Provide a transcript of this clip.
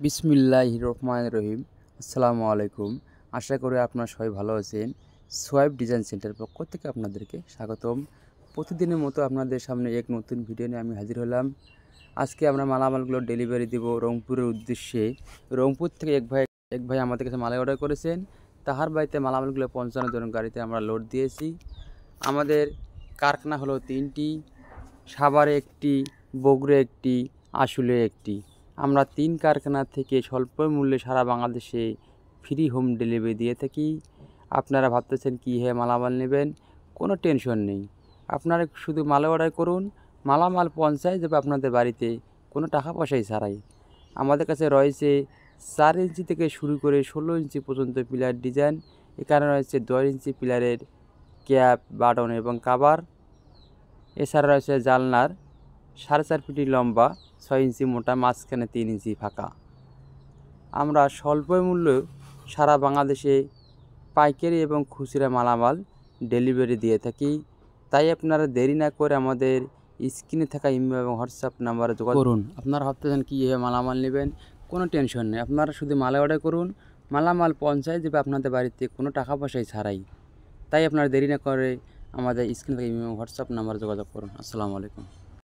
বিসমিল্লাহির রহমানির রহিম। আসসালামু আলাইকুম। আশা করি আপনারা সবাই ভালো আছেন। সোয়াইব ডিজাইন সেন্টার পক্ষ থেকে আপনাদেরকে স্বাগতম। প্রতিদিনের মতো আপনাদের সামনে এক নতুন ভিডিও নিয়ে আমি হাজির হলাম। আজকে আমরা মালামালগুলো ডেলিভারি দেব রংপুরের উদ্দেশ্যে। রংপুর থেকে এক ভাই আমাদের কাছে মাল অর্ডার করেছেন। তাহার বাড়িতে মালামালগুলো পৌঁছানোর জন্য গাড়িতে আমরা লোড দিয়েছি। আমাদের কারখানা হলো 3টি, সাভারে একটি, বগুড়া একটি, আশুলে একটি। আমরা 3 কারখানা থেকে স্বল্প মূল্যে সারা বাংলাদেশে ফ্রি হোম ডেলিভারি দিয়ে থাকি। আপনারা ভাবতেছেন কীভাবে মালামাল নেবেন, কোনো টেনশন নেই। আপনারা শুধু মাল অর্ডার করুন, মালামাল পৌঁছায় যাবে আপনাদের বাড়িতে কোনো টাকা পয়সাই ছাড়াই। আমাদের কাছে রয়েছে 4 ইঞ্চি থেকে শুরু করে 16 ইঞ্চি পর্যন্ত পিলার ডিজাইন। এখানে রয়েছে 10 ইঞ্চি পিলারের ক্যাপ, বাটন এবং কাভার। এছাড়া রয়েছে জানলার 4.5 ফিট লম্বা, 6 ইঞ্চি মোটা, মাঝখানে 3 ইঞ্চি ফাঁকা। আমরা স্বল্প মূল্যে সারা বাংলাদেশে পাইকারি এবং খুচরা মালামাল ডেলিভারি দিয়ে থাকি। তাই আপনারা দেরি না করে আমাদের স্ক্রিনে থাকা ইমেল এবং হোয়াটসঅ্যাপ নাম্বারে যোগাযোগ করুন। আপনারা ভাবতেছেন কীভাবে মালামাল নেবেন, কোনো টেনশন নেই। আপনারা শুধু মাল অর্ডার করুন, মালামাল পৌঁছায় যাবে আপনাদের বাড়িতে কোনো টাকা পয়সাই ছাড়াই। তাই আপনারা দেরি না করে আমাদের স্ক্রিনে থাকা ইমেল এবং হোয়াটসঅ্যাপ নাম্বারে যোগাযোগ করুন। আসসালামু আলাইকুম।